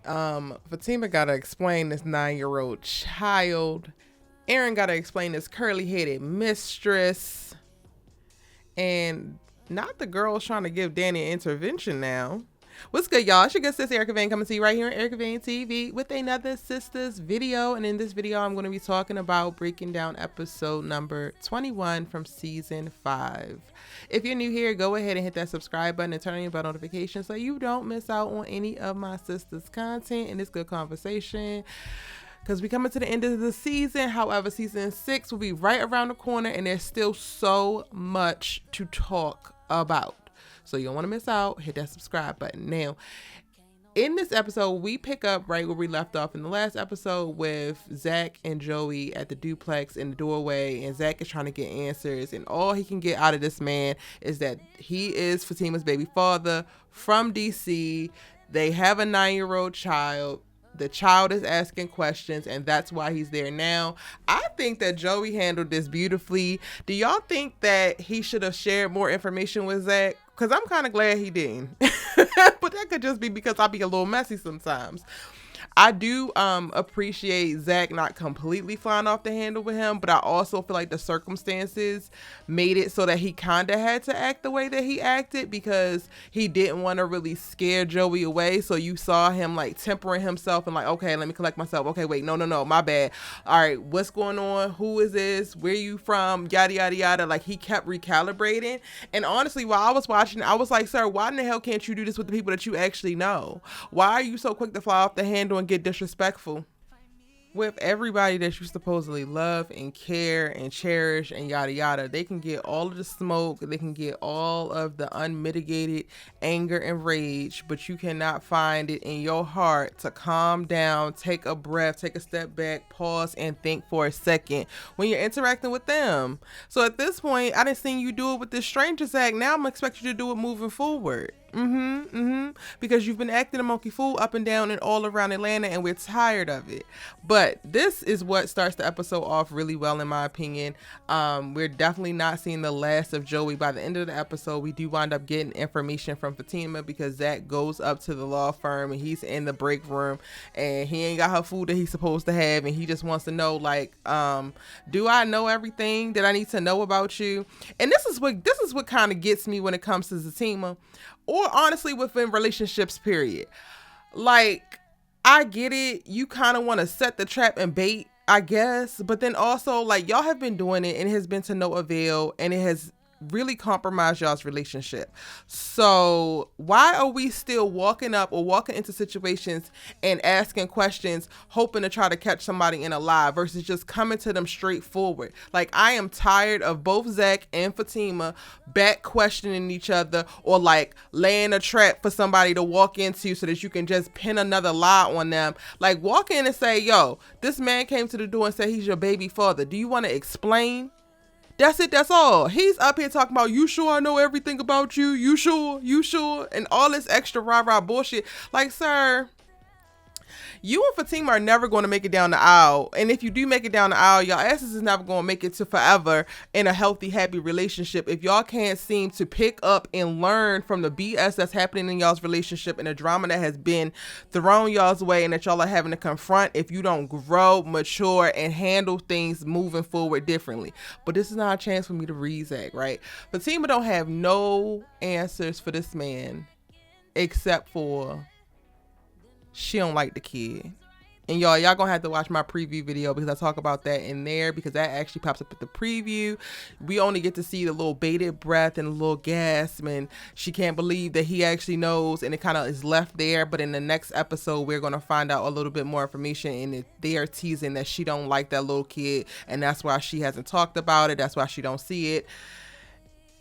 Fatima gotta explain this 9-year-old child. Aaron gotta explain this curly-headed mistress. And not the girls trying to give Danni an intervention now. What's good, y'all? It's your good sis Erica Vane coming to you right here on Erica Vane TV with another Sistas video. And in this video, I'm going to be talking about breaking down episode number 21 from season 5. If you're new here, go ahead and hit that subscribe button and turn on your bell notifications so you don't miss out on any of my sisters' content and this good conversation. Because we coming to the end of the season. However, season 6 will be right around the corner and there's still so much to talk about. So you don't want to miss out. Hit that subscribe button. Now, in this episode, we pick up right where we left off in the last episode with ZAC and Joey at the duplex in the doorway. And ZAC is trying to get answers. And all he can get out of this man is that he is Fatima's baby father from DC. They have a 9-year-old child. The child is asking questions, and that's why he's there now. I think that Joey handled this beautifully. Do y'all think that he should have shared more information with ZAC? Because I'm kind of glad he didn't. But that could just be because I'll be a little messy sometimes. I do appreciate ZAC not completely flying off the handle with him, but I also feel like the circumstances made it so that he kind of had to act the way that he acted because he didn't want to really scare Joey away. So you saw him like tempering himself and like, okay, let me collect myself. Okay, wait, no, my bad. All right, what's going on? Who is this? Where you from? Yada, yada, yada. Like he kept recalibrating. And honestly, while I was watching, I was like, sir, why in the hell can't you do this with the people that you actually know? Why are you so quick to fly off the handle and get disrespectful with everybody that you supposedly love and care and cherish and yada yada? They can get all of the smoke, they can get all of the unmitigated anger and rage, but you cannot find it in your heart to calm down, take a breath, take a step back, pause, and think for a second when you're interacting with them. So at this point, I didn't see you do it with this stranger ZAC. Now I'm expecting you to do it moving forward. Because you've been acting a monkey fool up and down and all around Atlanta, and we're tired of it. But this is what starts the episode off really well, in my opinion. We're definitely not seeing the last of Joey. By the end of the episode, we do wind up getting information from Fatima because ZAC goes up to the law firm and he's in the break room and he ain't got her food that he's supposed to have, and he just wants to know, like, do I know everything that I need to know about you? And this is what kind of gets me when it comes to Fatima, or honestly within relationships, period. Like, I get it. You kind of want to set the trap and bait, I guess. But then also, like, y'all have been doing it and it has been to no avail, and it has really compromised y'all's relationship. So why are we still walking up or walking into situations and asking questions, hoping to try to catch somebody in a lie versus just coming to them straightforward? Like, I am tired of both ZAC and Fatima back questioning each other or like laying a trap for somebody to walk into so that you can just pin another lie on them. Like, walk in and say, yo, this man came to the door and said he's your baby father. Do you want to explain? That's it. That's all. He's up here talking about, you sure I know everything about you? You sure? You sure? And all this extra rah-rah bullshit. Like, sir, you and Fatima are never going to make it down the aisle. And if you do make it down the aisle, y'all asses is never going to make it to forever in a healthy, happy relationship if y'all can't seem to pick up and learn from the BS that's happening in y'all's relationship and the drama that has been thrown y'all's way and that y'all are having to confront if you don't grow, mature, and handle things moving forward differently. But this is not a chance for me to read ZAC, right? Fatima don't have no answers for this man except for she don't like the kid. And y'all gonna have to watch my preview video because I talk about that in there, because that actually pops up at the preview. We only get to see the little bated breath and a little gasp, and she can't believe that he actually knows, and it kind of is left there. But in the next episode, we're gonna find out a little bit more information, and they are teasing that she don't like that little kid, and that's why she hasn't talked about it. That's why she don't see it.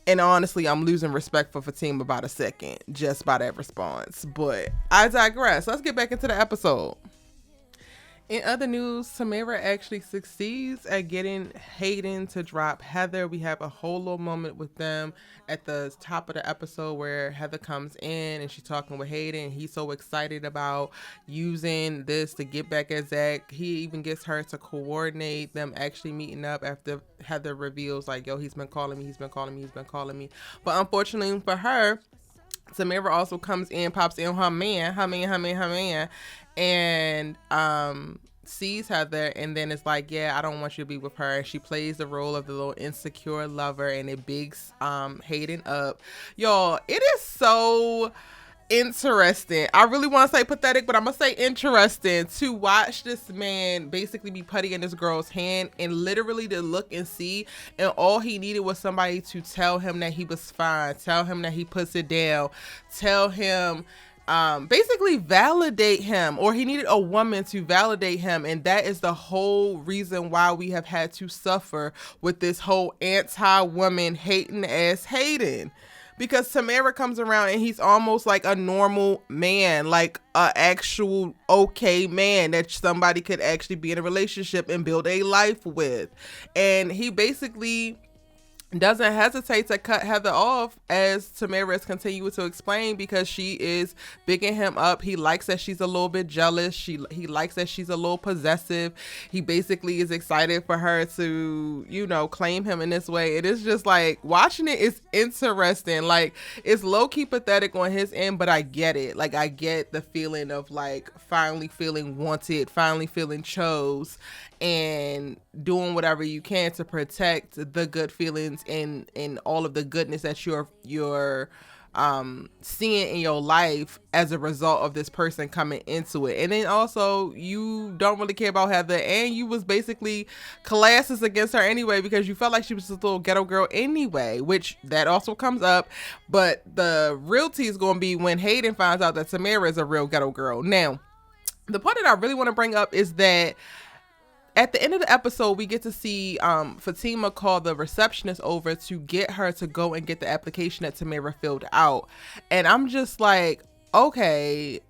And honestly, I'm losing respect for Fatima by the second, just by that response. But I digress. Let's get back into the episode. In other news, Tamara actually succeeds at getting Hayden to drop Heather. We have a whole little moment with them at the top of the episode where Heather comes in and she's talking with Hayden. He's so excited about using this to get back at ZAC. He even gets her to coordinate them actually meeting up after Heather reveals, like, yo, he's been calling me. But unfortunately for her, Tamara also comes in, pops in her man, and sees Heather, and then it's like, yeah, I don't want you to be with her. And she plays the role of the little insecure lover, and it bigs Hayden up. Y'all, it is so interesting. I really want to say pathetic, but I'm gonna say interesting to watch this man basically be putty in this girl's hand, and literally to look and see, and all he needed was somebody to tell him that he was fine, tell him that he puts it down, tell him basically validate him, or he needed a woman to validate him. And that is the whole reason why we have had to suffer with this whole anti-woman hating ass Hayden. Because Tamara comes around and he's almost like a normal man, like a actual okay man that somebody could actually be in a relationship and build a life with. And he basically doesn't hesitate to cut Heather off, as Tamara is continuing to explain, because she is bigging him up. He likes that she's a little bit jealous. He likes that she's a little possessive. He basically is excited for her to, you know, claim him in this way. It is just like, watching it is interesting. Like, it's low-key pathetic on his end, but I get it. Like, I get the feeling of like finally feeling wanted, finally feeling chose, and doing whatever you can to protect the good feelings and all of the goodness that you're seeing in your life as a result of this person coming into it. And then also, you don't really care about Heather, and you was basically classes against her anyway, because you felt like she was just a little ghetto girl anyway, which that also comes up. But the real tea is going to be when Hayden finds out that Tamara is a real ghetto girl. Now, the part that I really want to bring up is that at the end of the episode, we get to see Fatima call the receptionist over to get her to go and get the application that Tamara filled out. And I'm just like, okay,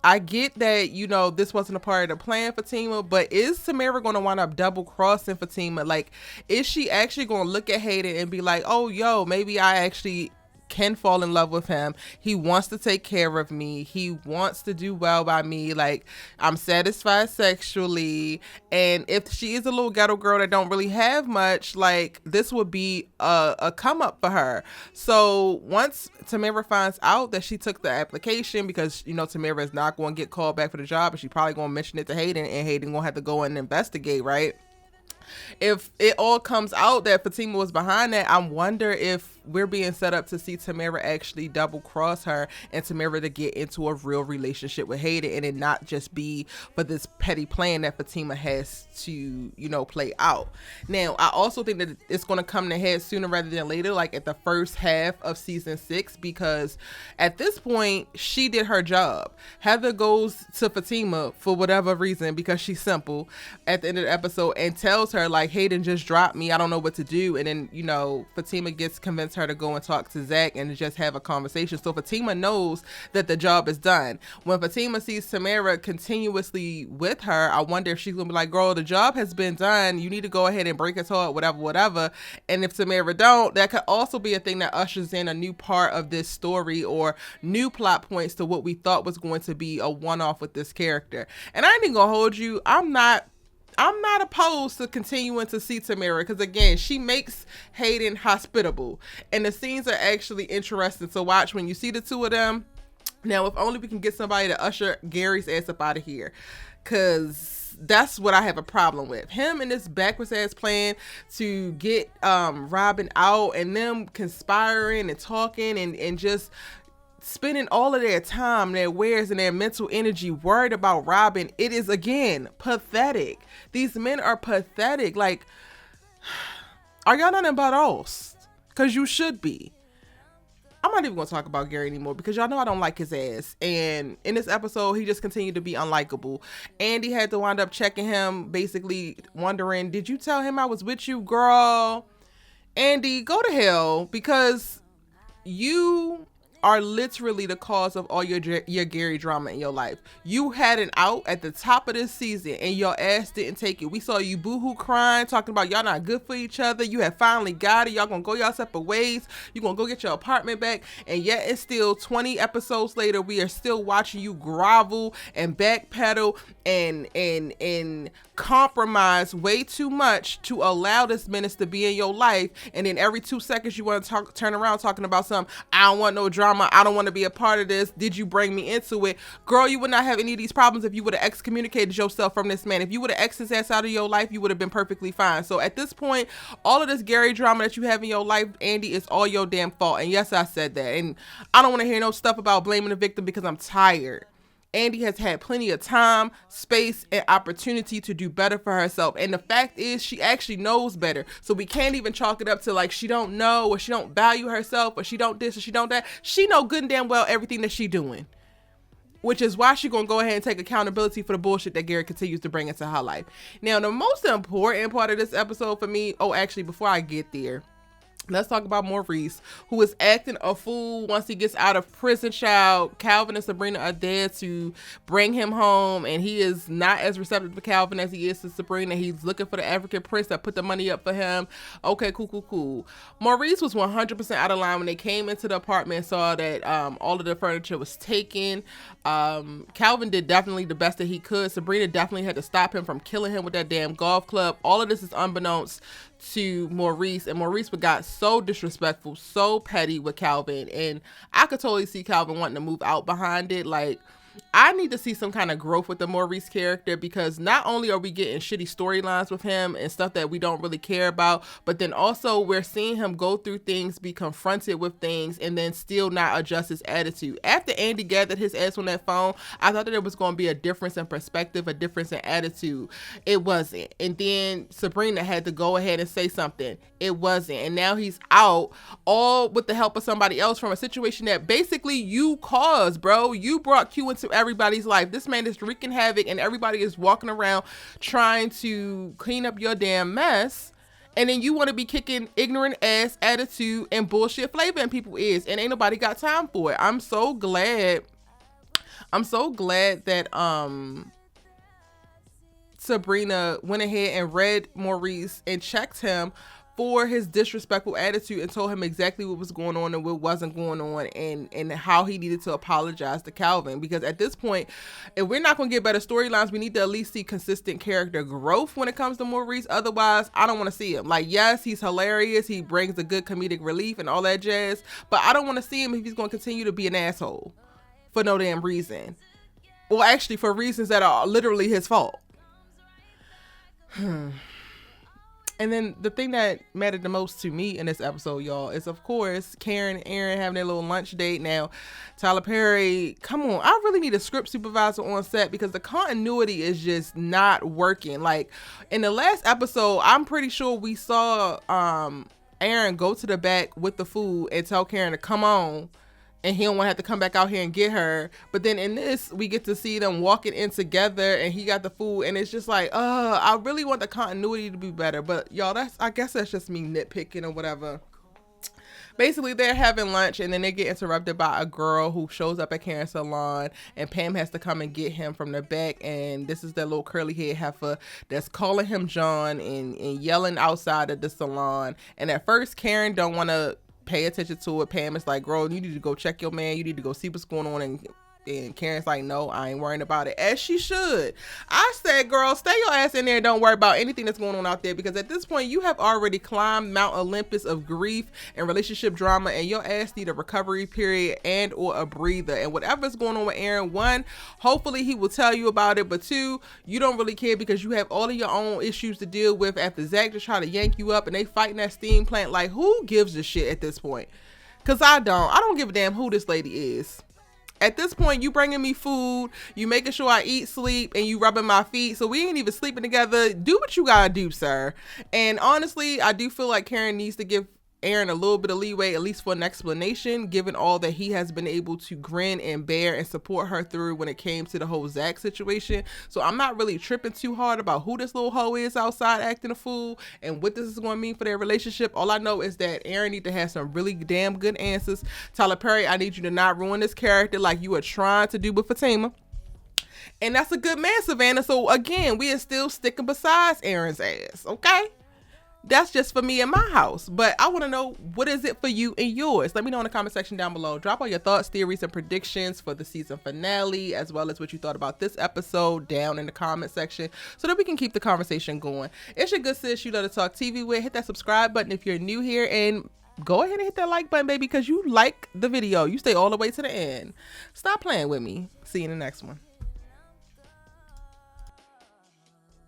I get that, you know, this wasn't a part of the plan, Fatima, but is Tamara going to wind up double crossing Fatima? Like, is she actually going to look at Hayden and be like, oh, yo, maybe I actually can fall in love with him. He wants to take care of me. He wants to do well by me. Like, I'm satisfied sexually. And if she is a little ghetto girl that don't really have much, like, this would be a come up for her. So once Tamara finds out that she took the application, because, you know, Tamara is not going to get called back for the job, and she probably going to mention it to Hayden, and Hayden going to have to go and investigate, right? If it all comes out that Fatima was behind that, I wonder if we're being set up to see Tamara actually double cross her, and Tamara to get into a real relationship with Hayden, and it not just be for this petty plan that Fatima has to, you know, play out. Now, I also think that it's going to come to head sooner rather than later, like at the first half of season 6, because at this point, she did her job. Heather goes to Fatima for whatever reason, because she's simple, at the end of the episode, and tells her, like, Hayden just dropped me, I don't know what to do. And then, you know, Fatima gets convinced her to go and talk to ZAC and just have a conversation. So Fatima knows that the job is done. When Fatima sees Tamara continuously with her, I wonder if she's gonna be like, girl, the job has been done, you need to go ahead and break his heart, whatever. And if Tamara don't, that could also be a thing that ushers in a new part of this story, or new plot points to what we thought was going to be a one-off with this character. And I ain't even gonna hold you, I'm not opposed to continuing to see Tamara, because again, she makes Hayden hospitable, and the scenes are actually interesting to watch when you see the two of them. Now, if only we can get somebody to usher Gary's ass up out of here, because that's what I have a problem with. Him and this backwards ass plan to get Robin out, and them conspiring and talking and just spending all of their time, their wares, and their mental energy worried about Robin. It is, again, pathetic. These men are pathetic. Like, are y'all nothing but us? Because you should be. I'm not even going to talk about Gary anymore, because y'all know I don't like his ass. And in this episode, he just continued to be unlikable. Andi had to wind up checking him, basically wondering, did you tell him I was with you, girl? Andi, go to hell, because you are literally the cause of all your Gary drama in your life. You had an out at the top of this season, and your ass didn't take it. We saw you boohoo crying, talking about y'all not good for each other. You had finally got it. Y'all gonna go y'all separate ways. You gonna go get your apartment back, and yet it's still 20 episodes later. We are still watching you grovel and backpedal and compromise way too much to allow this menace to be in your life. And then every 2 seconds you want to turn around talking about something. I don't want no drama. drama. I don't want to be a part of this. Did you bring me into it? Girl, you would not have any of these problems if you would have excommunicated yourself from this man. If you would have X'd his ass out of your life, you would have been perfectly fine. So at this point, all of this Gary drama that you have in your life, Andi, is all your damn fault. And yes, I said that. And I don't want to hear no stuff about blaming the victim because I'm tired. Andi has had plenty of time, space, and opportunity to do better for herself. And the fact is, she actually knows better. So we can't even chalk it up to like she don't know, or she don't value herself, or she don't this, or she don't that. She know good and damn well everything that she doing. Which is why she gonna go ahead and take accountability for the bullshit that Gary continues to bring into her life. Now, the most important part of this episode for me, actually, before I get there, let's talk about Maurice, who is acting a fool once he gets out of prison, child. Calvin and Sabrina are there to bring him home, and he is not as receptive to Calvin as he is to Sabrina. He's looking for the African prince that put the money up for him. Okay, cool. Maurice was 100% out of line when they came into the apartment and saw that all of the furniture was taken. Calvin did definitely the best that he could. Sabrina definitely had to stop him from killing him with that damn golf club. All of this is unbeknownst to Maurice, and Maurice got so disrespectful, so petty with Calvin, and I could totally see Calvin wanting to move out behind it. Like, I need to see some kind of growth with the Maurice character, because not only are we getting shitty storylines with him and stuff that we don't really care about, but then also we're seeing him go through things, be confronted with things, and then still not adjust his attitude. After Andi gathered his ass on that phone, I thought that there was going to be a difference in perspective, a difference in attitude. It wasn't. And then Sabrina had to go ahead and say something. It wasn't. And now he's out, all with the help of somebody else, from a situation that basically you caused, bro. You brought Q into everybody's life. This man is wreaking havoc, and everybody is walking around trying to clean up your damn mess. And then you want to be kicking ignorant ass attitude and bullshit flavor in people's ears, and ain't nobody got time for it. I'm so glad that Sabrina went ahead and read Maurice and checked him for his disrespectful attitude and told him exactly what was going on and what wasn't going on, and how he needed to apologize to Calvin. Because at this point, if we're not going to get better storylines, we need to at least see consistent character growth when it comes to Maurice. Otherwise, I don't want to see him. Like, yes, he's hilarious. He brings a good comedic relief and all that jazz, but I don't want to see him if he's going to continue to be an asshole for no damn reason. Well, actually, for reasons that are literally his fault. And then the thing that mattered the most to me in this episode, y'all, is of course Karen and Aaron having their little lunch date. Now, Tyler Perry, come on, I really need a script supervisor on set, because the continuity is just not working. Like, in the last episode, I'm pretty sure we saw Aaron go to the back with the food and tell Karen to come on, and he don't want to have to come back out here and get her. But then in this, we get to see them walking in together, and he got the food, and it's just like, I really want the continuity to be better. But y'all, I guess that's just me nitpicking or whatever. Basically, they're having lunch, and then they get interrupted by a girl who shows up at Karen's salon, and Pam has to come and get him from the back. And this is that little curly head heifer that's calling him John and yelling outside of the salon. And at first, Karen don't want to pay attention to it. Pam is like, girl, you need to go check your man. You need to go see what's going on. And Karen's like, no, I ain't worrying about it. As she should. I said, girl, stay your ass in there and don't worry about anything that's going on out there, because at this point, you have already climbed Mount Olympus of grief and relationship drama, and your ass need a recovery period and or a breather. And whatever's going on with Aaron, one, hopefully he will tell you about it, but two, you don't really care because you have all of your own issues to deal with after ZAC just try to yank you up and they fighting that steam plant. Like, who gives a shit at this point? Because I don't give a damn who this lady is. At this point, you bringing me food, you making sure I eat, sleep, and you rubbing my feet, so we ain't even sleeping together. Do what you gotta do, sir. And honestly, I do feel like Karen needs to give Aaron a little bit of leeway, at least for an explanation, given all that he has been able to grin and bear and support her through when it came to the whole ZAC situation. So I'm not really tripping too hard about who this little hoe is outside acting a fool and what this is going to mean for their relationship. All I know is that Aaron need to have some really damn good answers. Tyler Perry, I need you to not ruin this character like you are trying to do with Fatima. And that's a good man, Savannah. So again, we are still sticking beside Aaron's ass, okay? That's just for me in my house. But I want to know, what is it for you and yours? Let me know in the comment section down below. Drop all your thoughts, theories, and predictions for the season finale, as well as what you thought about this episode down in the comment section, so that we can keep the conversation going. It's your good sis, you love to talk TV with. Hit that subscribe button if you're new here, and go ahead and hit that like button, baby, because you like the video. You stay all the way to the end. Stop playing with me. See you in the next one.